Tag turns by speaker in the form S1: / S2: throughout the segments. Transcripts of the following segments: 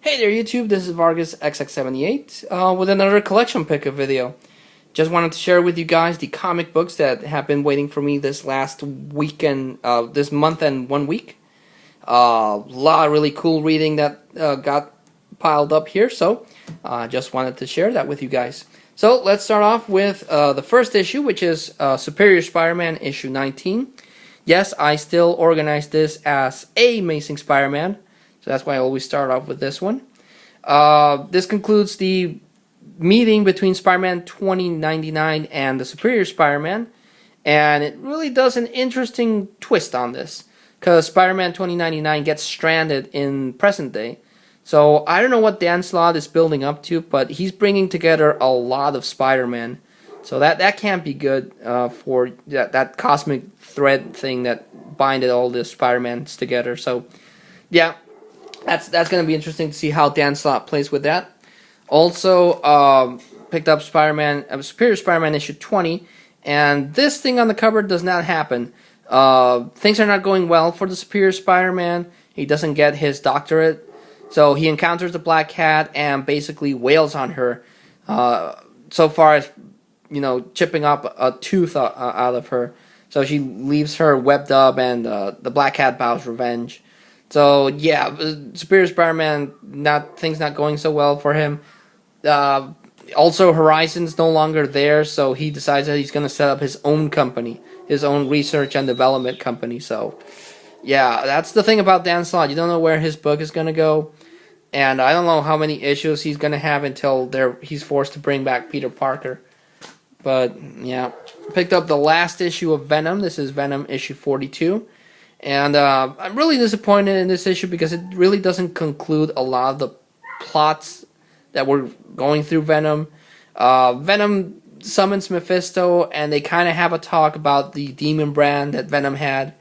S1: Hey there YouTube, this is Vargas XX78 with another collection pick of video. Just wanted to share with you guys the comic books that have been waiting for me this last weekend, this month and 1 week. A lot of really cool reading that got piled up here, so just wanted to share that with you guys. So let's start off with the first issue, which is Superior Spider-Man issue 19. Yes, I still organize this as Amazing Spider-Man. So that's why I always start off with this one. This concludes the meeting between Spider-Man 2099 and the Superior Spider-Man. And it really does an interesting twist on this. Because Spider-Man 2099 gets stranded in present day. So I don't know what Dan Slott is building up to, but he's bringing together a lot of Spider-Man. So that can't be good for that cosmic thread thing that binded all the Spider-Mans together. So yeah. That's going to be interesting to see how Dan Slott plays with that. Also, picked up Superior Spider-Man issue 20, and this thing on the cover does not happen. Things are not going well for the Superior Spider-Man. He doesn't get his doctorate, so he encounters the Black Cat and basically wails on her. So far as, chipping up a tooth out of her. So she leaves her webbed up, and the Black Cat vows revenge. So yeah, Superior Spider-Man, things not going so well for him. Also, Horizon's no longer there, so he decides that he's going to set up his own company, his own research and development company. So yeah, that's the thing about Dan Slott. You don't know where his book is going to go, and I don't know how many issues he's going to have until he's forced to bring back Peter Parker. But yeah, picked up the last issue of Venom. This is Venom issue 42. And I'm really disappointed in this issue because it really doesn't conclude a lot of the plots that were going through Venom. Venom summons Mephisto, and they kind of have a talk about the demon brand that Venom had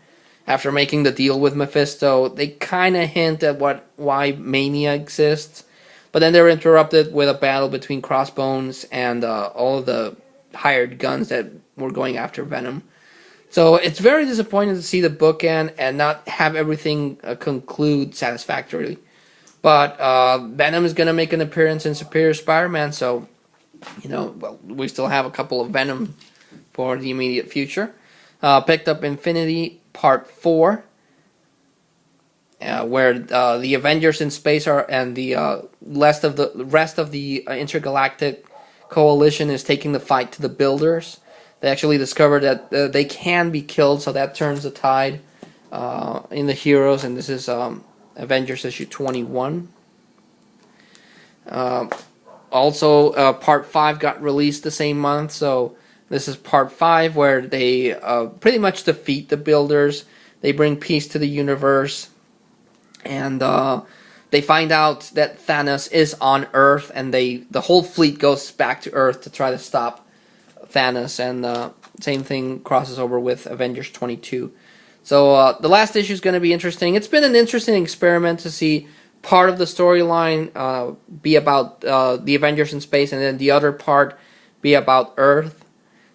S1: after making the deal with Mephisto. They kind of hint at why Mania exists, but then they're interrupted with a battle between Crossbones and all of the hired guns that were going after Venom. So it's very disappointing to see the book end and not have everything conclude satisfactorily. But Venom is going to make an appearance in Superior Spider-Man, so, we still have a couple of Venom for the immediate future. Picked up Infinity Part 4, where the Avengers in space are, and the rest of the intergalactic coalition is taking the fight to the Builders. They actually discovered that they can be killed, so that turns the tide in the heroes, and this is Avengers issue 21. Also, Part 5 got released the same month, so this is Part 5, where they pretty much defeat the Builders. They bring peace to the universe, and they find out that Thanos is on Earth, and the whole fleet goes back to Earth to try to stop Thanos, and same thing crosses over with Avengers 22. So the last issue is going to be interesting. It's been an interesting experiment to see part of the storyline be about the Avengers in space, and then the other part be about Earth.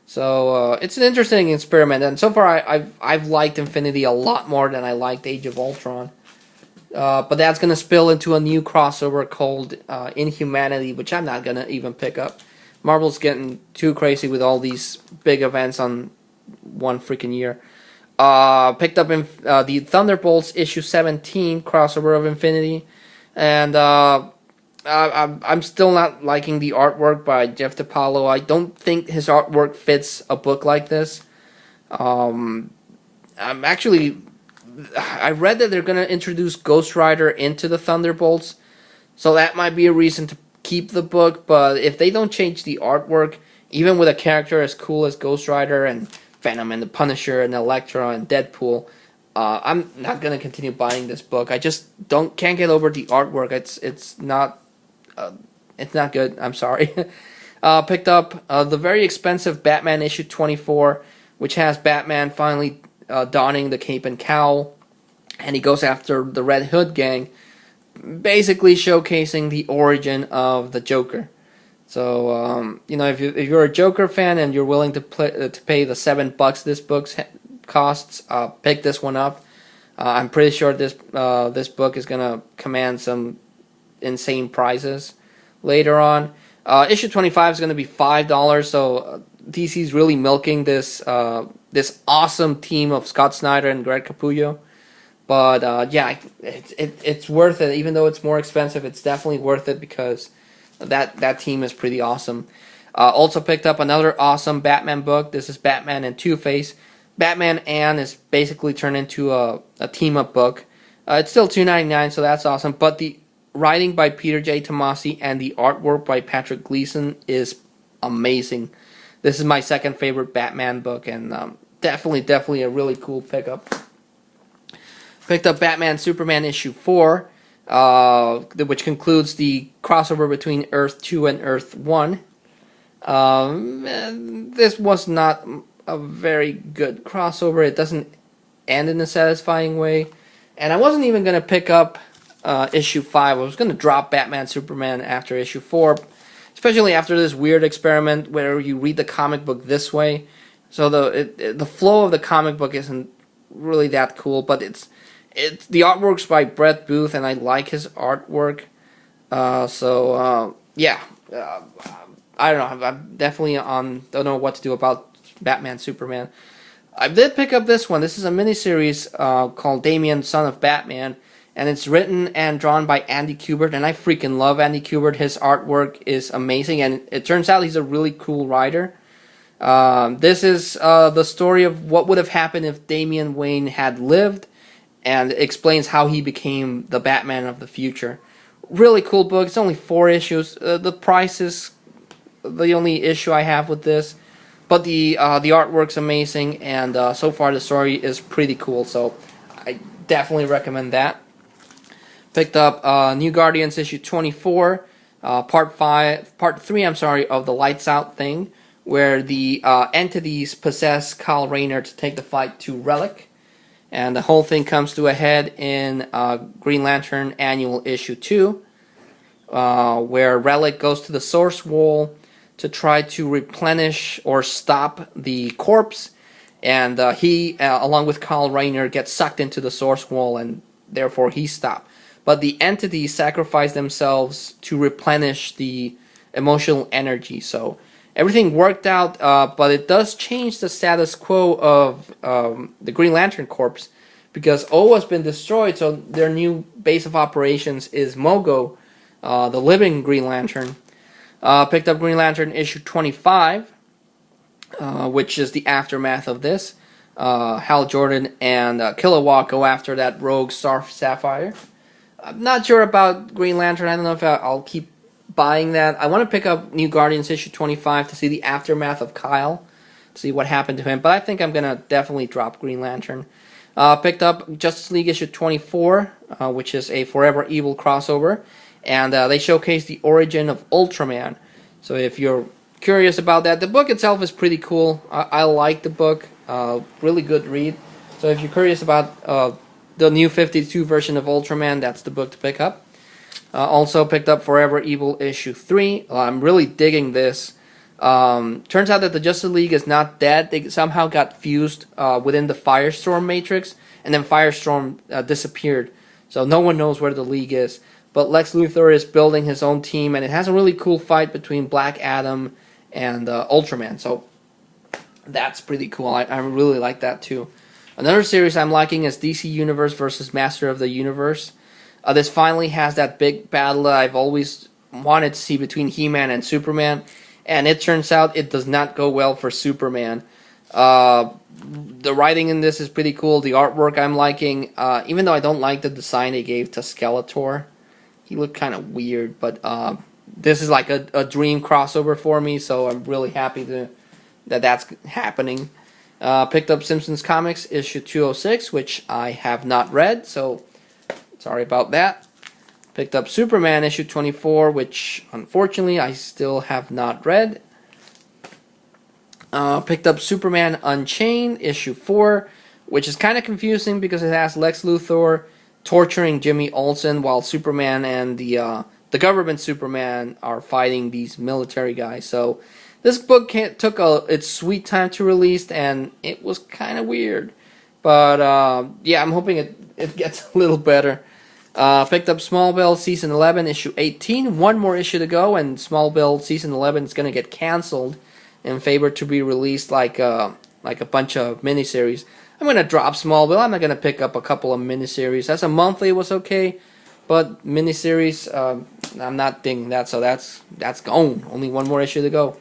S1: So it's an interesting experiment, and so far I've liked Infinity a lot more than I liked Age of Ultron. But that's going to spill into a new crossover called Inhumanity, which I'm not going to even pick up. Marvel's getting too crazy with all these big events on one freaking year. Picked up the Thunderbolts issue 17 crossover of Infinity, and I'm still not liking the artwork by Jeff DiPaolo. I don't think his artwork fits a book like this. I read that they're going to introduce Ghost Rider into the Thunderbolts, so that might be a reason to keep the book, but if they don't change the artwork, even with a character as cool as Ghost Rider and Venom and the Punisher and Elektra and Deadpool, I'm not gonna continue buying this book. I just can't get over the artwork. It's not good. I'm sorry. Picked up the very expensive Batman issue 24, which has Batman finally donning the cape and cowl, and he goes after the Red Hood gang, basically showcasing the origin of the Joker. So, if you're a Joker fan and you're willing to pay the $7 this book costs, pick this one up. I'm pretty sure this book is gonna command some insane prices later on. Issue 25 is going to be $5, so DC's really milking this this awesome team of Scott Snyder and Greg Capullo. But yeah, it's worth it. Even though it's more expensive, it's definitely worth it because that team is pretty awesome. Also picked up another awesome Batman book. This is Batman and Two-Face. Batman Ann is basically turned into a team-up book. It's still $2.99, so that's awesome. But the writing by Peter J. Tomasi and the artwork by Patrick Gleason is amazing. This is my second favorite Batman book, and definitely a really cool pickup. Picked up Batman Superman issue 4, which concludes the crossover between Earth 2 and Earth 1. This was not a very good crossover. It doesn't end in a satisfying way. And I wasn't even going to pick up issue 5. I was going to drop Batman Superman after issue 4, especially after this weird experiment where you read the comic book this way. So the flow of the comic book isn't really that cool, but it's the artwork's by Brett Booth, and I like his artwork. Yeah, I don't know. I'm definitely don't know what to do about Batman Superman. I did pick up this one. This is a miniseries called Damian, Son of Batman, and it's written and drawn by Andy Kubert, and I freaking love Andy Kubert. His artwork is amazing, and it turns out he's a really cool writer. This is the story of what would have happened if Damian Wayne had lived, and explains how he became the Batman of the future. Really cool book. It's only 4 issues. The price is the only issue I have with this, but the artwork's amazing, and so far the story is pretty cool. So I definitely recommend that. Picked up New Guardians issue 24, part 3. I'm sorry, of the Lights Out thing, where the entities possess Kyle Rayner to take the fight to Relic. And the whole thing comes to a head in Green Lantern Annual Issue 2, where Relic goes to the Source Wall to try to replenish or stop the corpse, and he, along with Kyle Rayner, gets sucked into the Source Wall, and therefore he stopped. But the entities sacrifice themselves to replenish the emotional energy, so everything worked out, but it does change the status quo of the Green Lantern Corps, because O has been destroyed, so their new base of operations is Mogo, the living Green Lantern. Picked up Green Lantern issue 25, which is the aftermath of this. Hal Jordan and Kilowog go after that rogue Star Sapphire. I'm not sure about Green Lantern. I don't know if I'll keep buying that. I want to pick up New Guardians issue 25 to see the aftermath of Kyle, to see what happened to him, but I think I'm going to definitely drop Green Lantern. Picked up Justice League issue 24, which is a Forever Evil crossover, and they showcase the origin of Ultraman. So if you're curious about that, the book itself is pretty cool. I like the book. Really good read. So if you're curious about the new 52 version of Ultraman, that's the book to pick up. Also picked up Forever Evil issue 3. I'm really digging this. Turns out that the Justice League is not dead. They somehow got fused within the Firestorm Matrix, and then Firestorm disappeared. So no one knows where the League is. But Lex Luthor is building his own team, and it has a really cool fight between Black Adam and Ultraman. So that's pretty cool. I really like that too. Another series I'm liking is DC Universe versus Master of the Universe. This finally has that big battle that I've always wanted to see between He-Man and Superman, and it turns out it does not go well for Superman. The writing in this is pretty cool. The artwork I'm liking, even though I don't like the design they gave to Skeletor. He looked kind of weird, but this is like a dream crossover for me, so I'm really happy that that's happening. Picked up Simpsons Comics issue 206, which I have not read, so sorry about that. Picked up Superman issue 24, which unfortunately I still have not read. Picked up Superman Unchained issue 4, which is kind of confusing because it has Lex Luthor torturing Jimmy Olsen while Superman and the government Superman are fighting these military guys. So this book took its sweet time to release, and it was kind of weird. But yeah, I'm hoping it gets a little better. Picked up Smallville Season 11, Issue 18. One more issue to go, and Smallville Season 11 is going to get canceled in favor to be released like a bunch of miniseries. I'm going to drop Smallville. I'm not going to pick up a couple of miniseries. As a monthly, it was okay, but miniseries, I'm not digging that, so that's gone. Only one more issue to go.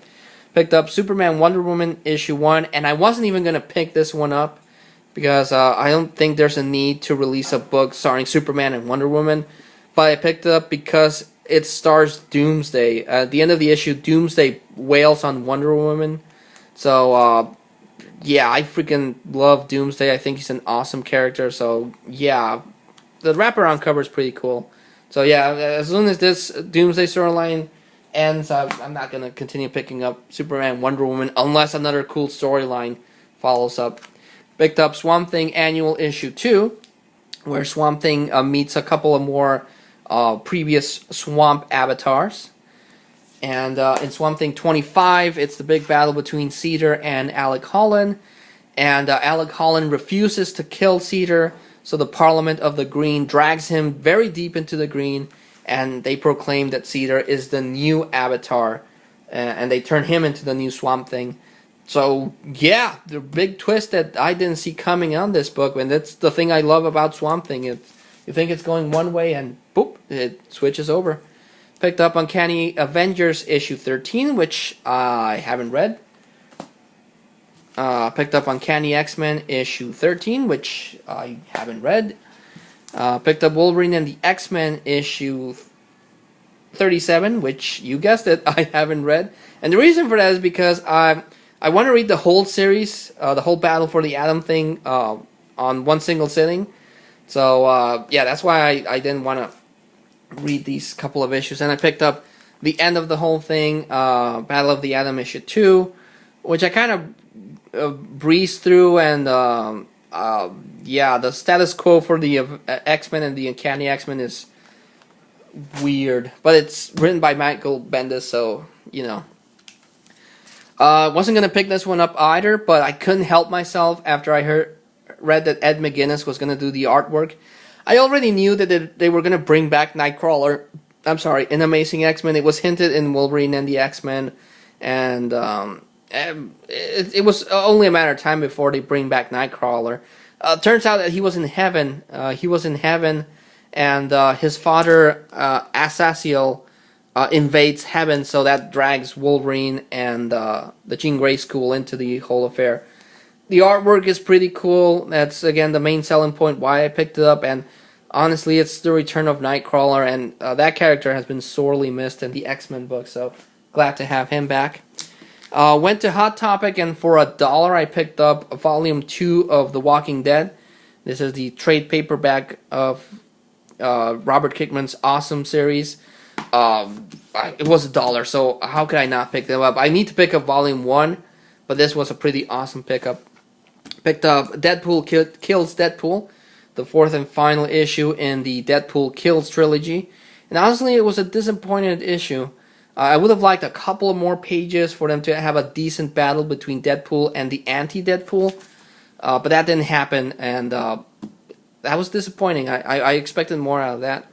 S1: Picked up Superman Wonder Woman Issue 1, and I wasn't even going to pick this one up because I don't think there's a need to release a book starring Superman and Wonder Woman, but I picked it up because it stars Doomsday. At the end of the issue, Doomsday wails on Wonder Woman, so yeah, I freaking love Doomsday. I think he's an awesome character, so yeah, the wraparound cover is pretty cool. So yeah, as soon as this Doomsday storyline ends, I'm not going to continue picking up Superman Wonder Woman unless another cool storyline follows up. Picked up Swamp Thing Annual Issue 2, where Swamp Thing meets a couple of more previous Swamp avatars. And in Swamp Thing 25, it's the big battle between Cedar and Alec Holland. And Alec Holland refuses to kill Cedar, so the Parliament of the Green drags him very deep into the Green, and they proclaim that Cedar is the new Avatar, and they turn him into the new Swamp Thing. So, yeah, the big twist that I didn't see coming on this book, and that's the thing I love about Swamp Thing. You think it's going one way, and boop, it switches over. Picked up Uncanny Avengers Issue 13, which I haven't read. Picked up Uncanny X-Men Issue 13, which I haven't read. Picked up Wolverine and the X-Men Issue 37, which, you guessed it, I haven't read. And the reason for that is because I want to read the whole series, the whole Battle for the Atom thing, on one single sitting. So, yeah, that's why I didn't want to read these couple of issues. And I picked up the end of the whole thing, Battle of the Atom Issue 2, which I kind of breezed through, and yeah, the status quo for the X-Men and the Uncanny X-Men is weird, but it's written by Michael Bendis, so, you know. Wasn't going to pick this one up either, but I couldn't help myself after I read that Ed McGuinness was going to do the artwork. I already knew that they were going to bring back Nightcrawler. I'm sorry, in Amazing X-Men. It was hinted in Wolverine and the X-Men, and it was only a matter of time before they bring back Nightcrawler. Turns out that he was in heaven. And his father, Azazel, invades heaven, so that drags Wolverine and the Jean Grey School into the whole affair. The artwork is pretty cool. That's, again, the main selling point why I picked it up, and honestly, it's the return of Nightcrawler, and that character has been sorely missed in the X-Men book, so glad to have him back. Went to Hot Topic, and for $1 I picked up Volume 2 of The Walking Dead. This is the trade paperback of Robert Kirkman's awesome series. It was $1, so how could I not pick them up? I need to pick up Volume 1, but this was a pretty awesome pickup. Picked up Deadpool Kills Deadpool, the fourth and final issue in the Deadpool Kills trilogy. And honestly, it was a disappointed issue. I would have liked a couple of more pages for them to have a decent battle between Deadpool and the anti-Deadpool, but that didn't happen, and that was disappointing. I expected more out of that.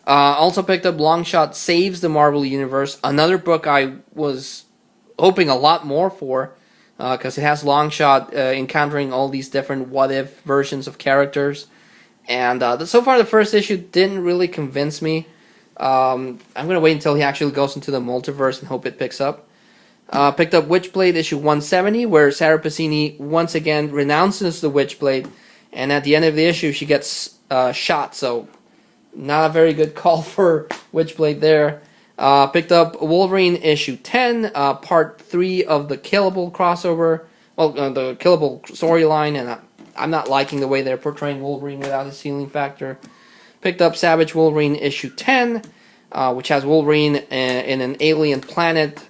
S1: Also picked up Longshot Saves the Marvel Universe, another book I was hoping a lot more for, because it has Longshot encountering all these different what-if versions of characters. And so far the first issue didn't really convince me. I'm going to wait until he actually goes into the multiverse and hope it picks up. Picked up Witchblade issue 170, where Sarah Passini once again renounces the Witchblade, and at the end of the issue she gets shot, so not a very good call for Witchblade there. Picked up Wolverine issue 10, part 3 of the Killable crossover, the Killable storyline, and I'm not liking the way they're portraying Wolverine without his healing factor. Picked up Savage Wolverine issue 10, which has Wolverine in an alien planet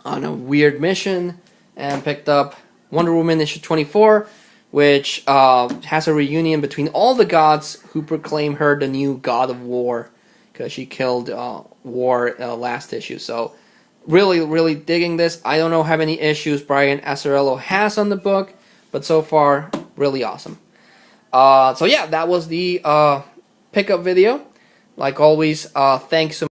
S1: on a weird mission. And picked up Wonder Woman issue 24, which has a reunion between all the gods who proclaim her the new god of war, because she killed War last issue. So really, really digging this. I don't know how many issues Brian Azzarello has on the book, but so far, really awesome. So yeah, that was the pickup video. Like always, thanks so much.